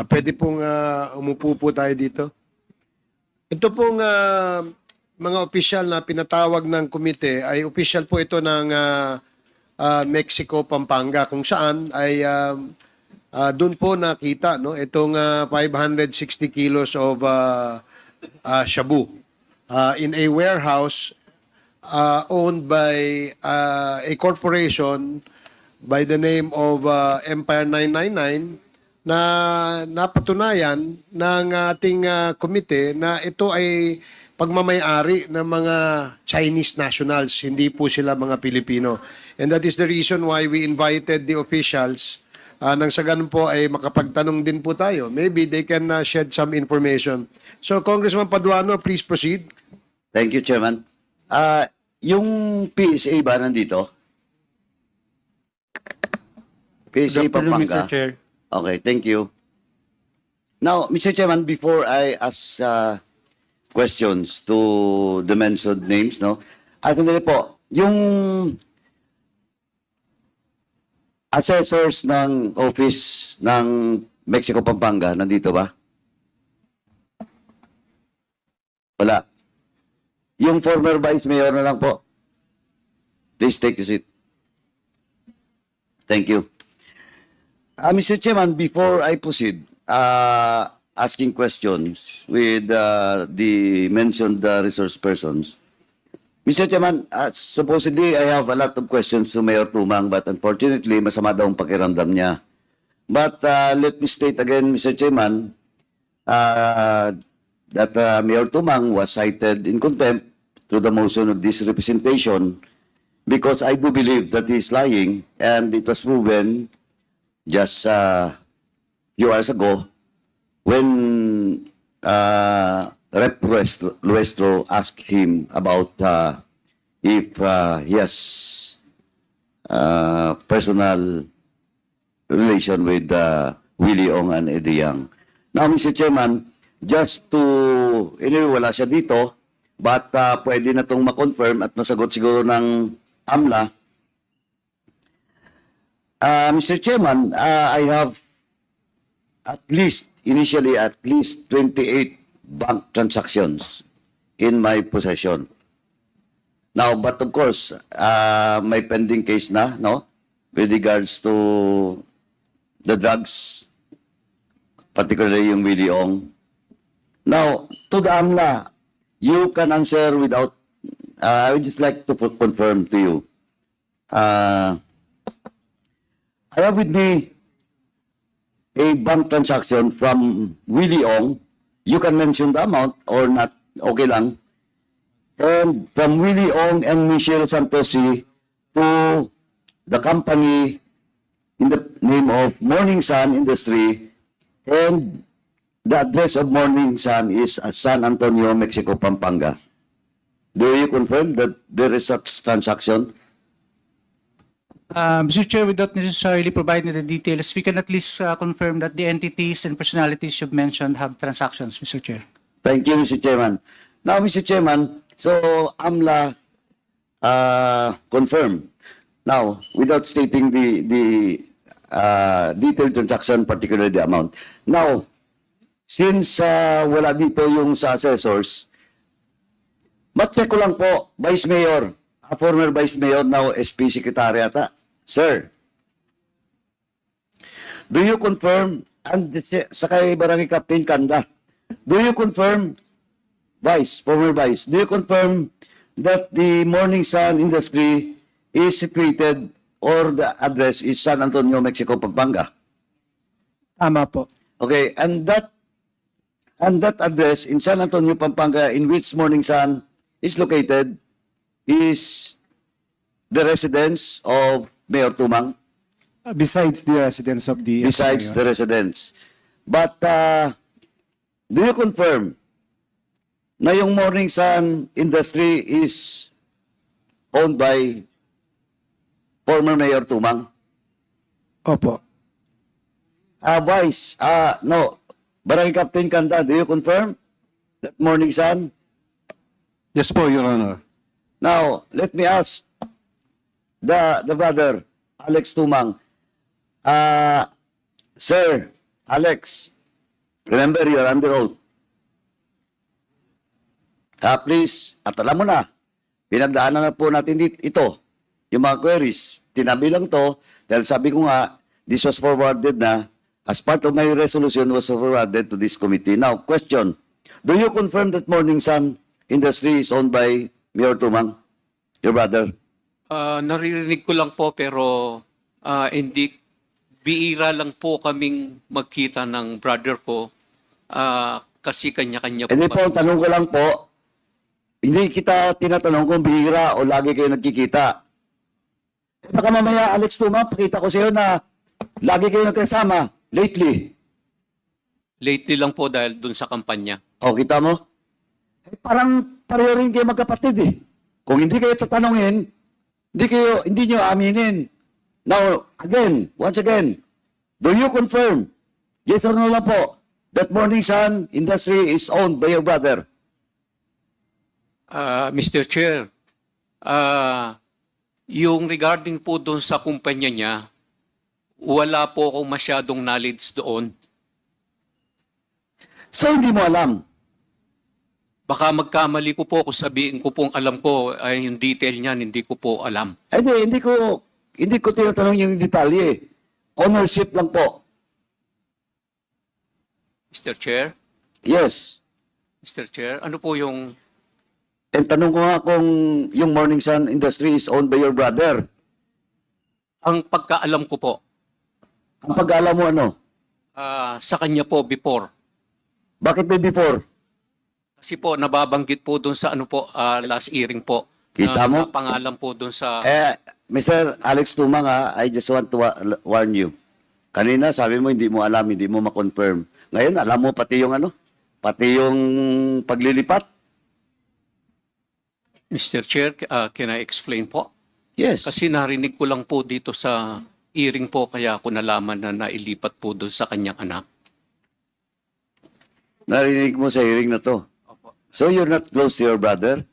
Pwede pong umupo po tayo dito. Ito pong mga opisyal na pinatawag ng komite ay opisyal po ito ng Mexico, Pampanga, kung saan ay doon po nakita no, itong 560 kilos of shabu in a warehouse owned by a corporation by the name of Empire 999 na napatunayan ng ating komite na ito ay pagmamay-ari ng mga Chinese nationals, hindi po sila mga Pilipino. And that is the reason why we invited the officials nang sa ganun po ay makapagtanong din po tayo. Maybe they can shed some information. So, Congressman Paduano, please proceed. Thank you, Chairman. Yung PSA ba nandito? PSA Good afternoon, Pampanga. Mr. Chair. Okay, thank you. Now, Mr. Chairman, before I ask questions to the mentioned names, no? Sandali po, yung assessors ng office ng Mexico Pampanga, nandito ba? Wala. Yung former vice mayor na lang po. Please take a seat. Thank you. Mr. Chairman, before I proceed, asking questions with the mentioned resource persons, Mr. Chairman, supposedly I have a lot of questions to Mayor Tumang, but unfortunately, masama daw ang pakiramdam niya. But let me state again, Mr. Chairman, that Mayor Tumang was cited in contempt through the motion of this representation because I do believe that he is lying, and it was proven just few hours ago when Rep. Luestro asked him about if he has personal relation with Willie Ong and Eddie Yang. Now, Mr. Chairman, just to, anyway, wala siya dito, but pwede na itong ma-confirm at masagot siguro ng AMLA. Mr. Chairman, I have initially at least 28 bank transactions in my possession. Now, but of course, may pending case na, no? With regards to the drugs, particularly yung Willie Ong. Now, to the AMLA, you can answer without, I would just like to confirm to you. I have with me a bank transaction from Willie Ong. You can mention the amount or not, okay lang. And from Willie Ong and Michelle Santosi to the company in the name of Morning Sun Industry, and the address of Morning Sun is at San Antonio, Mexico, Pampanga. Do you confirm that there is such transaction? Mr. Chair, without necessarily providing the details, we can at least confirm that the entities and personalities you've mentioned have transactions, Mr. Chair. Thank you, Mr. Chairman. Now, Mr. Chairman, so AMLA confirmed. Now, without stating the detailed transaction, particularly the amount. Now, since wala dito yung sa assessors, mat-check ko lang po, Vice Mayor, former Vice Mayor, now SP Secretary ata. Sir, do you confirm, and sa kay Barangay Captain Kanda, do you confirm, former Vice, do you confirm that the Morning Sun Industry is situated or the address is San Antonio, Mexico, Pampanga? Tama po. Okay, and that address in San Antonio, Pampanga, in which Morning Sun is located, is the residence of Mayor Tumang? Besides the residence of the... Besides the residence. But, do you confirm na yung Morning Sun Industry is owned by former Mayor Tumang? Opo. Vice, no. Barangay Captain Kanda, do you confirm that Morning Sun? Yes po, Your Honor. Now, let me ask the brother, Alex Tumang. Sir, Alex, Remember, you're under oath. Please, at alam mo na, pinagdaanan na po natin ito, yung mga queries. Tinabi lang to, dahil sabi ko nga, this was forwarded na, as part of my resolution was forwarded to this committee. Now, question, do you confirm that Morning Sun Industry is owned by Mayor Tumang, your brother? Naririnig ko lang po pero hindi biira lang po kaming magkita ng brother ko kasi kanya-kanya po. Hindi po, ang tanong ko lang po, hindi kita tinatanong kung bihira o lagi kayo nagkikita. Baka mamaya, Alex Tumang, pakita ko sa iyo na lagi kayo nagkasama lately. Lately lang po dahil dun sa kampanya. O, kita mo? Parang pareho rin kayo magkapatid eh. Kung hindi kayo tatanungin, hindi nyo aminin. Now, again, once again, do you confirm, yes or no lang po, that Morning Sun Industry is owned by your brother? Mr. Chair, yung regarding po dun sa kumpanya niya, wala po akong masyadong knowledge doon. So, hindi mo alam. Baka magkamali ko po kung sabihin ko pong alam ko ay yung detail niyan, hindi ko po alam. Hindi ko tinatanong yung detalye. Ownership lang po. Mr. Chair, Yes. Mr. Chair, ano po yung And tanong ko nga kung yung Morning Sun Industry is owned by your brother. ang pagkaalam ko po Ang pag-alam mo ano? sa kanya po before? Bakit may before? Kasi po nababanggit po doon sa ano po last hearing po. Kita mo? Pangalan po doon sa Mr. Alex Tumang, I just want to warn you. Kanina sabi mo hindi mo alam, hindi mo ma-confirm. Ngayon alam mo pati yung ano? Pati yung paglilipat? Mr. Chair, can I explain po? Yes. Kasi narinig ko lang po dito sa hearing po kaya ako nalaman na nailipat po doon sa kanyang anak. Narinig mo sa hearing na to. So you're not close to your brother?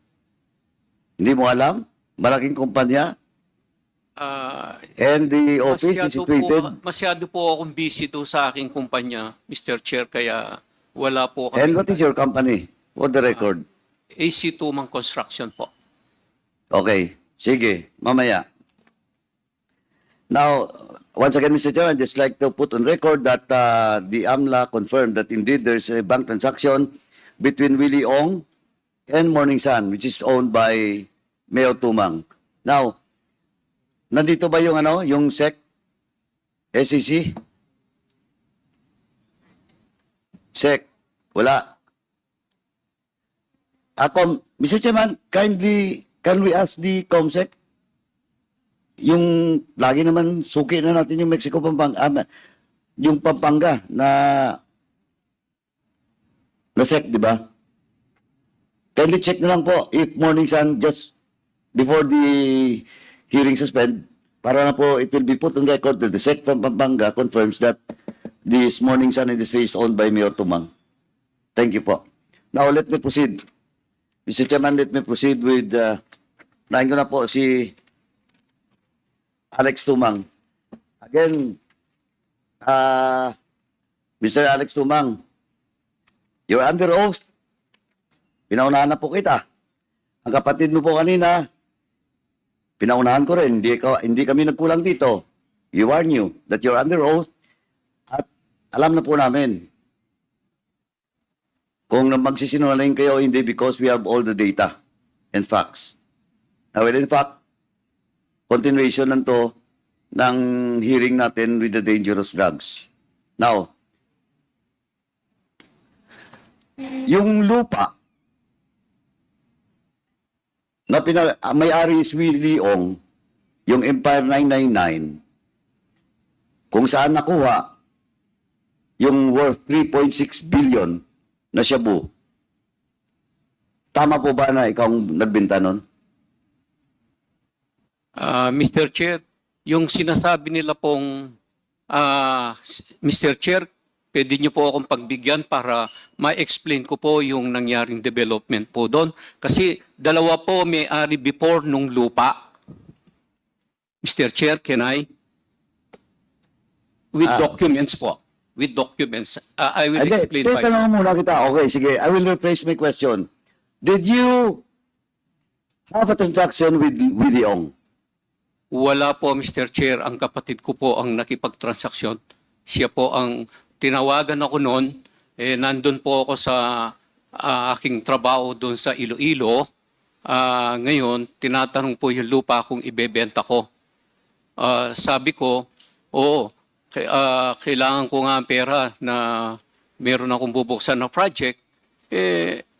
Hindi mo alam? Malaking kumpanya? And the office is situated? Masyado po akong busy doon sa aking kumpanya, Mr. Chair, kaya wala po And kami. what is your company? For the record. AC Tumang Construction po. Okay. Sige. Mamaya. Now, once again, Mr. Chair, I'd just like to put on record that the AMLA confirmed that indeed there's a bank transaction between Willie Ong and Morning Sun, which is owned by Mayor Tumang. Now, nandito ba yung ano, yung SEC? SEC? SEC? Wala. Mr. Chairman, can we ask the COMSEC? Yung lagi naman suki na natin yung Mexico Pampanga, yung Pampanga na SEC, di ba? Kindly check na lang po if Morning Sun just before the hearing suspend, para na po it will be put on record that the SEC from Pampanga confirms that this Morning Sun Industry is owned by Mayor Tumang. Thank you po. Now let me proceed. Mr. Chairman, let me proceed with, nahin ko na po si Alex Tumang. Again, Mr. Alex Tumang, you're under oath. Pinaunahan na po kita. Ang kapatid mo po kanina, pinaunahan ko rin. Hindi kami nagkulang dito. We warn you that you're under oath at alam na po namin kung magsisinungaling kayo, hindi because we have all the data and facts. Now, well, in fact, continuation lang to ng hearing natin with the dangerous drugs. Now, yung lupa na may-ari is Willie Ong, yung Empire 999, kung saan nakuha yung worth 3.6 billion na Shabu. Tama po ba na ikaw ang nagbenta nun? Mr. Chair, yung sinasabi nila pong Mr. Chair, pwede niyo po akong pagbigyan para ma-explain ko po yung nangyaring development po doon. Kasi dalawa po may-ari before nung lupa. Mr. Chair, can I? With documents po. with documents. I will Hindi, explain why. tanong muna kita. Okay, sige. I will rephrase my question. Did you have a transaction with Willie Ong? Wala po, Mr. Chair. Ang kapatid ko po ang nakipagtransaksyon. Siya po ang tinawagan ako noon. Nandun po ako sa aking trabaho doon sa Iloilo. Ngayon, tinatanong po yung lupa kung ibebenta ko. Sabi ko, oo, kailangan ko nga ang pera na meron akong bubuksan na project.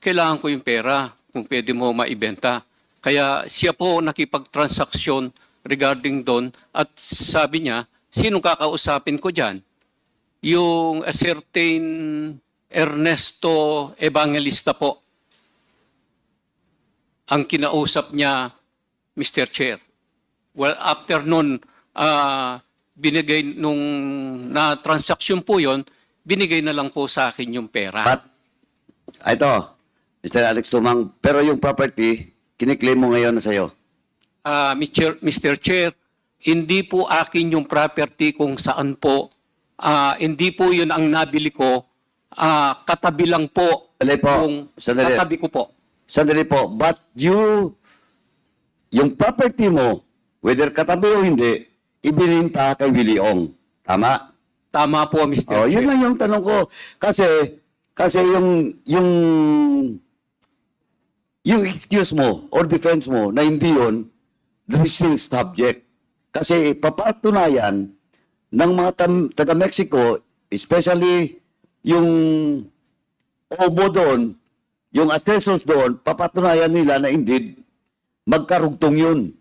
Kailangan ko yung pera kung pwede mo maibenta. Kaya siya po nakipagtransaksyon regarding doon at sabi niya, sinong kakausapin ko dyan? Yung a certain Ernesto Evangelista po ang kinausap niya, Mr. Chair. Well, after nun, binigay nung na-transaction po yon, binigay na lang po sa akin yung pera. But, ito, Mr. Alex Tumang, pero yung property, kiniklaim mo ngayon na sa'yo. Mr. Chair, hindi po akin yung property kung saan po. Hindi po yun ang nabili ko. Katabi lang po. Sandali po. Sandali. Katabi ko po. Sandali po, but yung property mo, whether katabi o hindi, ibininta kay Willie Ong. Tama? Tama po, Mr. Chair. Yun lang yung tanong ko. Kasi yung excuse mo or defense mo na hindi yun, there is still subject. Kasi papatunayan ng mga taga-Mexico, especially yung obo doon, yung assessors doon, papatunayan nila na indeed, magkarugtong yun.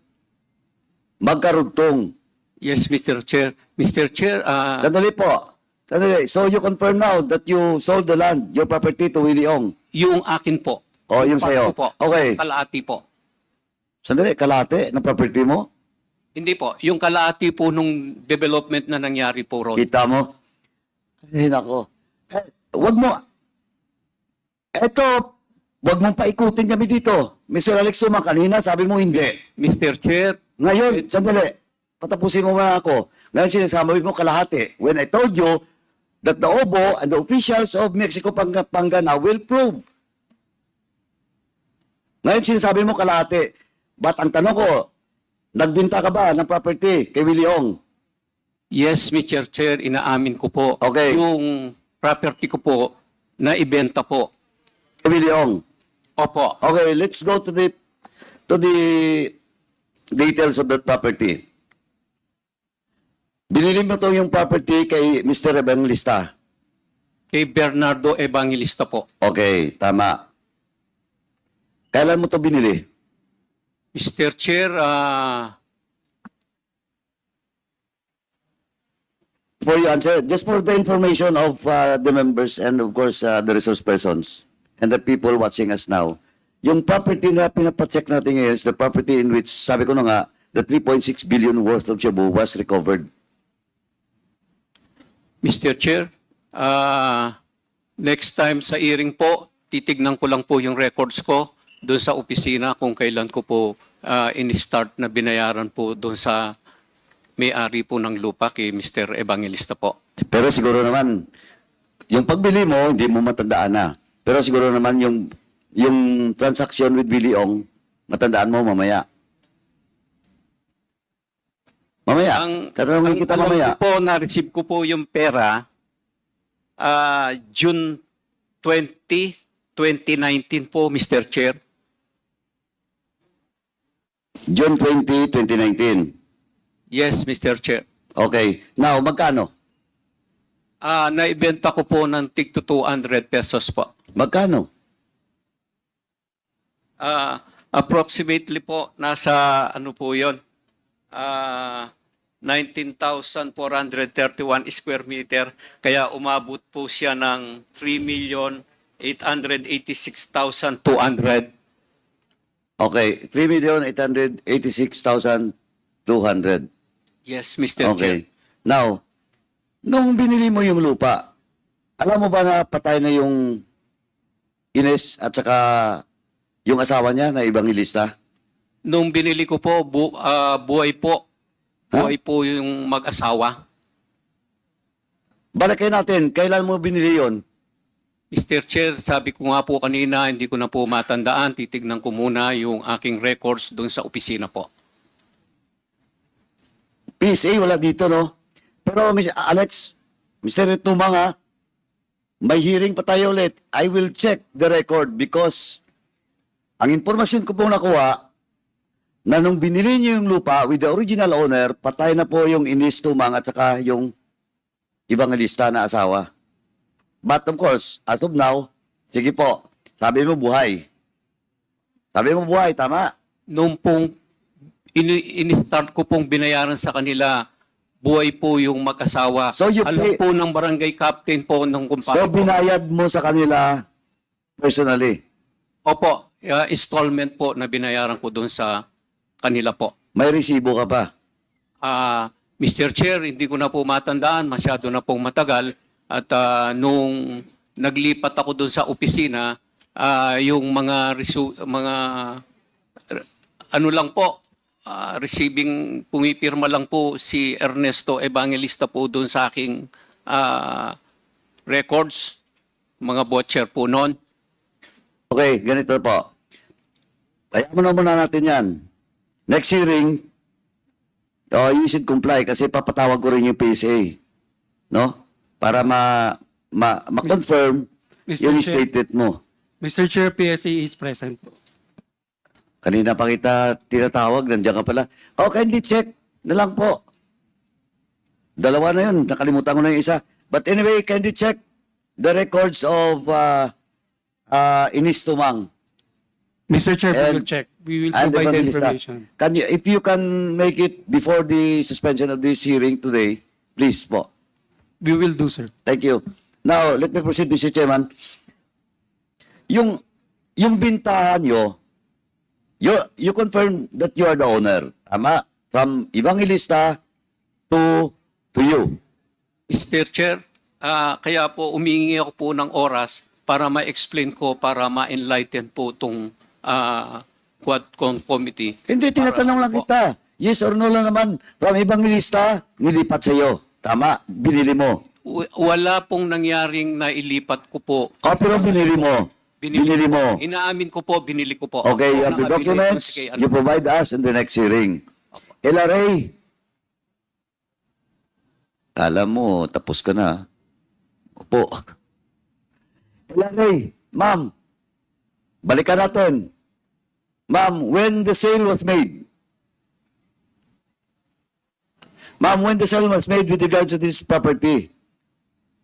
Magkarugtong. Yes, Mr. Chair. Mr. Chair, Sandali po. Sandali. So you confirm now that you sold the land, your property to Willie Ong? yung akin po. Oh, yung sa'yo. Part ko po. Okay. Kalahati po. Sandali, kalate ng property mo? Hindi po. Yung kalahati po nung development na nangyari po ron. Kita mo? Ay, nako. Wag mo. Eto, wag mong paikutin kami dito. Mr. Alex Tumang, kanina sabi mo hindi. Mr. Chair, Ngayon, sandali. Patapusin mo muna ako. Ngayon sinasabi mo kalahati. When I told you that the OBO and the officials of Mexico Pangana will prove. Ngayon sinasabi mo kalahati. But ang tanong ko, nagbinta ka ba ng property kay Willie Ong? yes, Mr. Chair, inaamin ko po. Okay. Yung property ko po, na ibenta po. Kay Willie Ong. Opo. Okay, let's go to the details of that property. Binili mo to yung property kay Mr. Evangelista. Kay Bernardo Evangelista po. Okay, tama. Kailan mo to binili? Mr. Chair, For your answer, just for the information of the members and of course the resource persons and the people watching us now. Yung property na pinapacheck natin ngayon is the property in which, sabi ko na nga, the 3.6 billion worth of shabu was recovered. Mr. Chair, next time sa hearing po, titignan ko lang po yung records ko doon sa opisina kung kailan ko po in-start na binayaran po doon sa may-ari po ng lupa kay Mr. Evangelista po. Pero siguro naman, yung pagbili mo, hindi mo matandaan na. Pero siguro naman yung transaction with Willie Ong, matandaan mo mamaya. Mamaya. Tatanungin kita alam mamaya. ko po, na-receive ko po yung pera June 20, 2019 po, Mr. Chair. June 20, 2019. Yes, Mr. Chair. Okay. Now, magkano? Naibenta ko po ng tig to 200 pesos po. Magkano? Approximately po, nasa ano po yun? 19,431 square meter. Kaya umabot po siya ng 3,886,200. Okay. 3,886,200. Yes, Mr. Chair. Okay. Now, nung binili mo yung lupa, alam mo ba na patay na yung Ines at saka yung asawa niya na Evangelista? Nung binili ko po, buhay po. Ha? Buhay po yung mag-asawa. Balikin natin, kailan mo binili yon? Mr. Chair, sabi ko nga po kanina, hindi ko na po matandaan. Titignan ko muna yung aking records doon sa opisina po. PSA, wala dito, no? Pero, Alex, Mr. Tumang, ha? May hearing pa tayo ulit. I will check the record because ang impormasyon ko pong nakuha na nung binili niyo yung lupa with the original owner, patay na po yung Inis Tumang at saka yung ibang lista na asawa. But of course, as of now, sige po, sabi mo buhay. Sabi mo buhay, tama? Noong pong in-start ko pong binayaran sa kanila, buhay po yung mag-asawa. So you Alam pay- po ng barangay captain po ng kumpare So ko. binayad mo sa kanila personally. Opo, installment po na binayaran ko doon sa kanila po. May resibo ka pa. Mr. Chair, hindi ko na po matandaan, masyado na pong matagal. At nung naglipat ako doon sa opisina, yung ano lang po, receiving, pumipirma lang po si Ernesto Evangelista po doon sa aking records, mga butcher po noon. Okay, ganito po. Kaya muna natin yan. Next hearing, you should comply kasi papatawag ko rin yung PSA. No? Para ma-confirm Mr. yung Chair. statement mo. Mr. Chair, PSA is present po. Kanina pa kita tinatawag, nandiyan ka pala. Oh, kindly check na lang po. Dalawa na yun, nakalimutan ko na yung isa. But anyway, kindly check the records of Inis Tumang. Mr. Chair, we And- will check. We will And provide the Evangelista. information. Can you, if you can make it before the suspension of this hearing today, please po. We will do, sir. Thank you. Now, let me proceed, Mr. Chairman. Yung bintahan nyo, you confirm that you are the owner. Tama? From Evangelista to you. Mr. Chair, kaya po umingi ako po ng oras para ma-explain ko, para ma-enlighten po itong Quadcom Committee. Hindi, tinatanong lang Para- kita. Yes or no lang naman. From Evangelista, nilipat sa'yo. Tama? Binili mo. Wala pong nangyaring nailipat ko po. Pero binili mo. Binili mo. Inaamin ko po, binili ko po. Okay, you Ako have the nakabili po documents. si kay- You provide us in the next hearing. LRA. Alam mo, tapos ka na. Opo. LRA. Ma'am. Balikan natin. Ma'am, when the sale was made. Ma'am, when the sale was made with regards to this property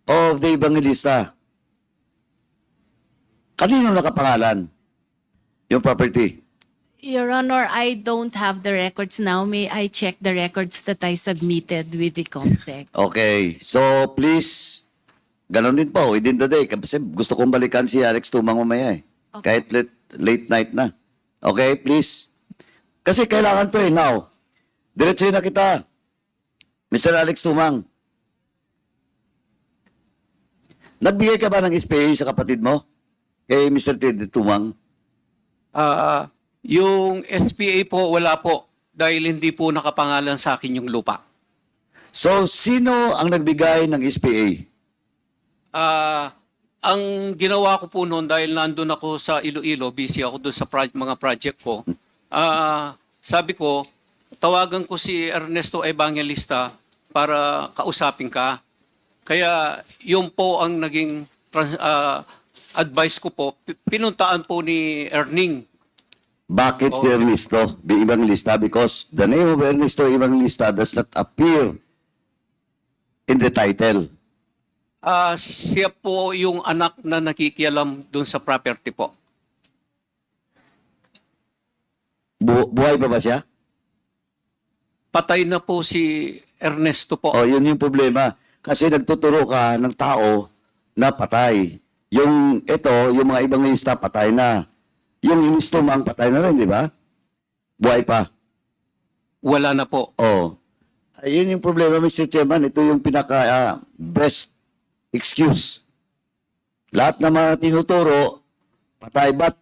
of the Evangelista, kanino nakapangalan yung property? Your Honor, I don't have the records now. May I check the records that I submitted with the COMSEC? Okay. So, please, ganon din po, within the day. Kasi gusto kong balikan si Alex Tumang mamaya eh. Okay. Kahit late night na. Okay, please. Kasi kailangan to eh, now. Diretsuhin na kita. Mr. Alex Tumang. Nagbigay ka ba ng SPA sa kapatid mo? Kay Mr. Ted Tumang? Yung SPA po, wala po. Dahil hindi po nakapangalan sa akin yung lupa. So, sino ang nagbigay ng SPA? Ang ginawa ko po noon, dahil nandun ako sa Iloilo, busy ako doon sa mga project ko, sabi ko, tawagan ko si Ernesto Evangelista para kausapin ka. Kaya yun po ang naging advice ko po. Pinuntaan po ni Erning. Bakit si Ernesto Evangelista? Because the name of Ernesto Evangelista does not appear in the title. Siya po yung anak na nakikialam doon sa property po. Buhay pa ba siya? Patay na po si Ernesto po. O, yun yung problema. Kasi nagtuturo ka ng tao na patay. Yung yung mga ibang lista, patay na. Yung Inistumang, patay na rin, di ba? Buhay pa. Wala na po. Oh. Ayun yung problema, Mr. Chairman. Ito yung best excuse. Lahat na mga tinuturo, patay. But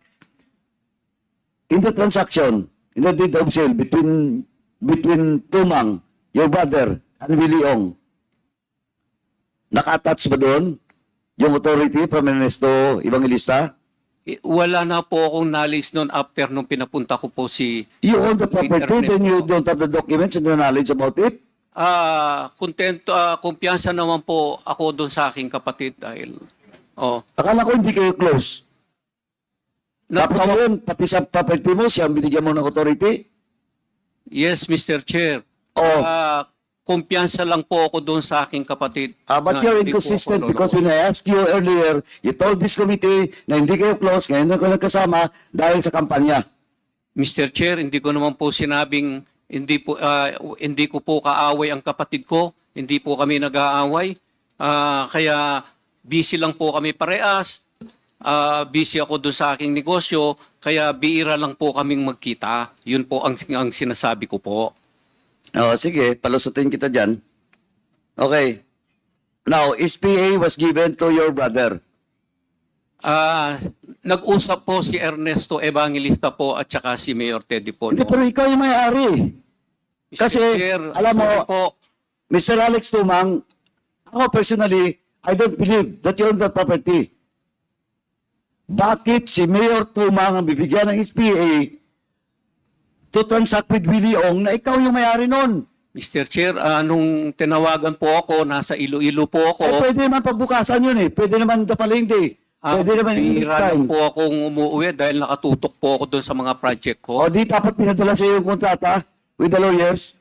in the transaction, in the deed of sale between Tumang, your brother, and Willie Ong, Naka-attach ba doon yung authority from Ernesto Evangelista? Wala na po akong knowledge noon after nung pinapunta ko po si You own the property, Ernesto. then you don't have the documents and the knowledge about it? Kumpiyansa naman po ako doon sa aking kapatid dahil Akala ko hindi kayo close. Tapos ngayon, pati sa property mo, siya ang binigyan mo ng authority? yes, Mr. Chair. Oh. Kumpiyansa lang po ako doon sa aking kapatid. But na you're hindi po inconsistent ako because lolo. when I asked you earlier, you told this committee na hindi kayo close, ngayon na kayo nagkasama dahil sa kampanya. Mr. Chair, hindi ko naman po sinabing hindi ko po kaaway ang kapatid ko. Hindi po kami nag-aaway. Kaya busy lang po kami parehas. Busy ako doon sa aking negosyo. Kaya biira lang po kaming magkita. Yun po ang sinasabi ko po. Sige, palusutin kita dyan. Okay. Now, SPA was given to your brother. Nag-usap po si Ernesto Evangelista po at saka si Mayor Teddy po. Hindi, pero ikaw yung may-ari. Mr. Kasi, Chair, alam mo, sorry po, Mr. Alex Tumang, ako personally, I don't believe that you own that property. Bakit si Mayor Tumang ang bibigyan ng SPA to transact with Willie Ong na ikaw yung may-ari nun? Mr. Chair, nung tinawagan po ako, nasa Iloilo po ako. Pwede naman pagbukasan yun eh. Pwede naman dapalingdi. Pwede naman bihira lang anytime. po akong umuwi dahil nakatutok po ako doon sa mga project ko. O di dapat pinadala sa iyo yung kontrata with the lawyers?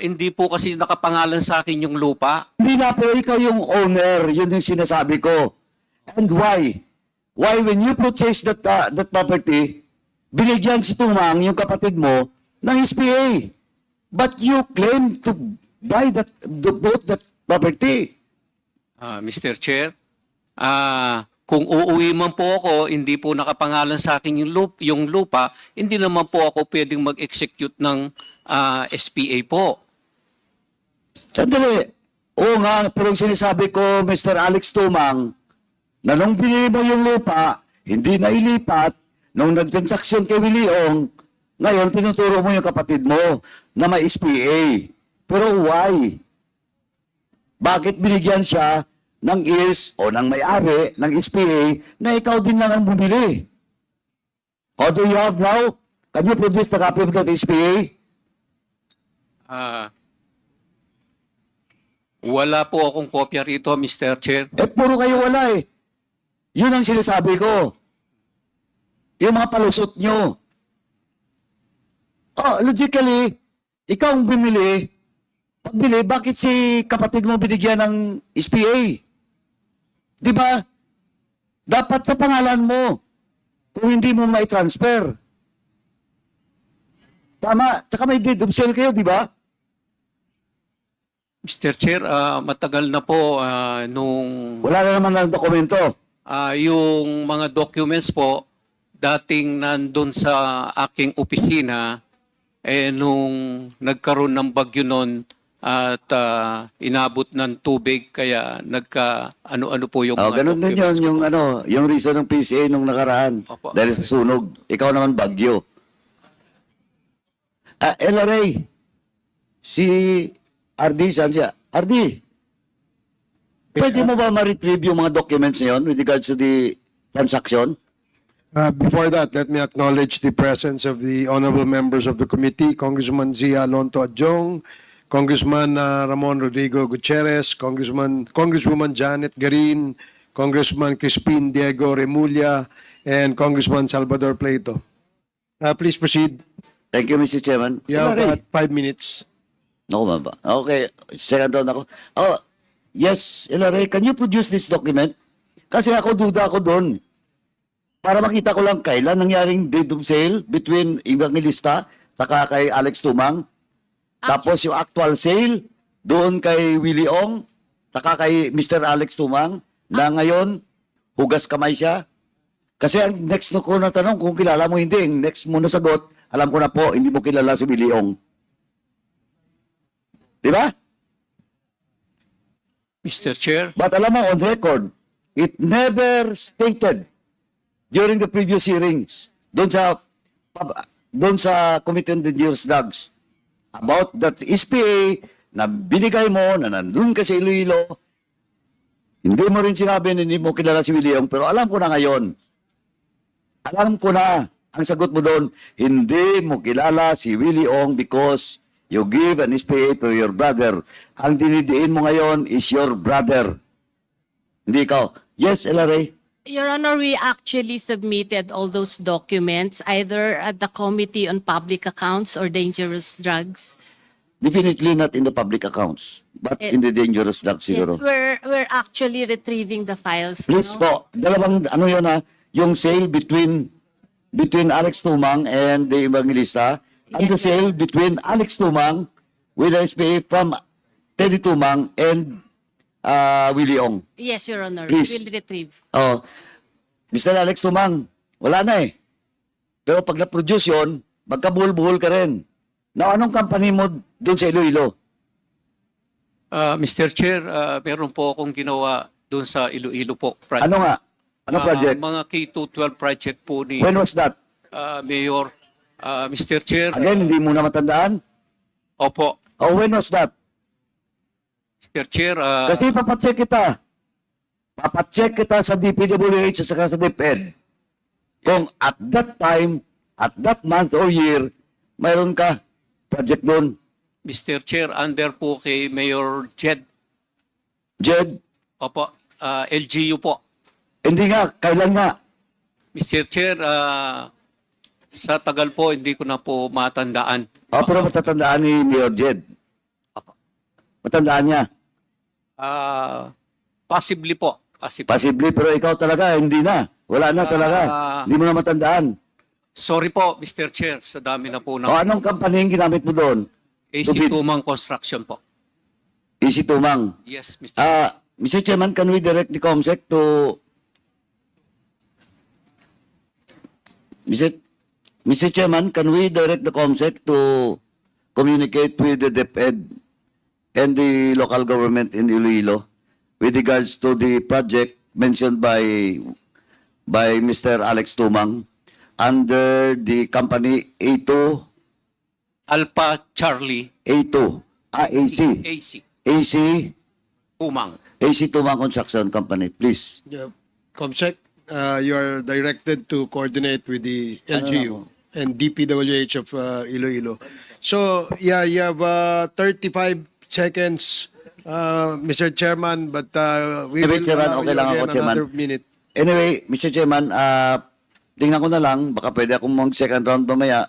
Hindi po kasi nakapangalan sa akin yung lupa. Hindi na, pero ikaw yung owner. Yun yung sinasabi ko. And why? Why when you purchase that property, binigyan si Tumang, yung kapatid mo, ng SPA. But you claim to buy both that property. Mr. Chair, kung uuwi man po ako, hindi po nakapangalan sa akin yung lupa, hindi naman po ako pwedeng mag-execute ng SPA po. Sandali. Oo nga, pero yung sinasabi ko, Mr. Alex Tumang, na nung binili mo yung lupa, hindi na ilipat, nung nag-transaction kay Willie Ong, ngayon tinuturo mo yung kapatid mo na may SPA. Pero why? Bakit binigyan siya ng is o ng may-ari ng SPA na ikaw din lang ang bumili? O do you have now? Can you produce the copy of that SPA? Wala po akong kopya rito, Mr. Chair. Puro kayo wala eh. Yun ang sinasabi ko. Yung mga palusot nyo. Logically, ikaw ang bumili. Pagbili, bakit si kapatid mo binigyan ng SPA? Di ba? Dapat sa pangalan mo. Kung hindi mo mai-transfer. Tama. Tsaka may deed of sale kayo, di ba? Mr. Chair, matagal na po nung Wala na naman ng dokumento. yung mga documents po dating nandun sa aking opisina nung nagkaroon ng bagyo nun at inabot ng tubig kaya nagka ano-ano po yung mga Ganun din yun, documents ko yung, po. yung reason ng PCA nung nakaraan. Opo. Dahil sa sunog. Ikaw naman bagyo. LRA, si RD, saan siya? RD, pwede mo ba ma-retrieve yung mga documents na yun with regards to the transaction? Before that, let me acknowledge the presence of the honorable members of the committee, Congressman Zia Alonto Adjong, Congressman Ramon Rodrigo Gutierrez, Congresswoman Janet Garin, Congressman Crispin Diego Remulla, and Congressman Salvador Pleito. Please proceed. Thank you, Mr. Chairman. You have LRA. 5 minutes. Naku, ba? Okay, second round ako. Yes, LRA, can you produce this document? Kasi duda ako doon. Para makita ko lang kailan nangyaring deed of sale between Evangelista saka kay Alex Tumang. Tapos yung actual sale doon kay Willie Ong saka kay Mr. Alex Tumang na ngayon hugas kamay siya. Kasi ang next ko na tanong kung kilala mo hindi, ang next mo na sagot, alam ko na po, hindi mo kilala si Willie Ong. Di ba? Mr. Chair, But alam mo, on record, it never stated during the previous hearings doon sa Committee on the News Drugs about that SPA na binigay mo, na nandun ka sa Iloilo, Hindi mo rin sinabi na hindi mo kilala si Willie Ong, pero alam ko na ngayon. Alam ko na. Ang sagot mo doon, hindi mo kilala si Willie Ong because you give an SPA to your brother. Ang dinidiin mo ngayon is your brother. Hindi ikaw. Yes, LRA? Your Honor, we actually submitted all those documents either at the Committee on Public Accounts or Dangerous Drugs. Definitely not in the public accounts, but in the dangerous drugs Yes, siguro. we're actually retrieving the files Please now. po, dalawang ano yun ha, yung sale between Alex Tumang and the Evangelista, and the Yes, sale between Alex Tumang with the SPA from Teddy Tumang and Willie Ong. Yes, Your Honor, Please. we will retrieve. Oh, Mr. Alex Tumang, wala na eh. Pero pag na-produce yun, magkabuhol-buhol ka rin. Now, anong company mo doon sa Iloilo? Mr. Chair, meron po akong ginawa doon sa Iloilo po. Project. Ano nga? Anong project? Mga K-12 project po ni When was that? Mayor. Mr. Chair, Again, hindi mo na matandaan? opo. Oh, when was that? Mr. Chair, Kasi papacheck kita. Papacheck kita sa DPWH at saka sa DepEd. Kung at that time, at that month or year, mayroon ka project doon. Mr. Chair, under po kay Mayor Jed. Jed, Opo, LGU po. hindi nga, kailan nga? Mr. Chair, sa tagal po, hindi ko na po matandaan. Pero matatandaan ni Mayor Jed. Matandaan niya. Possibly po. Possibly. Possibly, pero ikaw talaga, hindi na. Wala na talaga. Hindi mo na matandaan. Sorry po, Mr. Chair, sa dami na po ng O anong company yung ginamit mo doon? AC Tumang Construction po. Easy Tumang. Yes, Mr. Chair. Mr. Chairman, can we direct the COMSEC to... Mr. Chairman, can we direct the COMSEC to communicate with the DepEd and the local government in Iloilo with regards to the project mentioned by Mr. Alex Tumang under the company A2, Alpha Charlie AC, AC Tumang. AC Tumang Construction Company, please. Comsec, you are directed to coordinate with the LGU and DPWH of Iloilo. So, yeah, you have 35 seconds, Mr. Chairman, but we Wait, will Chairman, allow okay you lang ako, again Chairman. another minute. Anyway, Mr. Chairman, tingnan ko na lang, baka pwede akong mag-second round mamaya.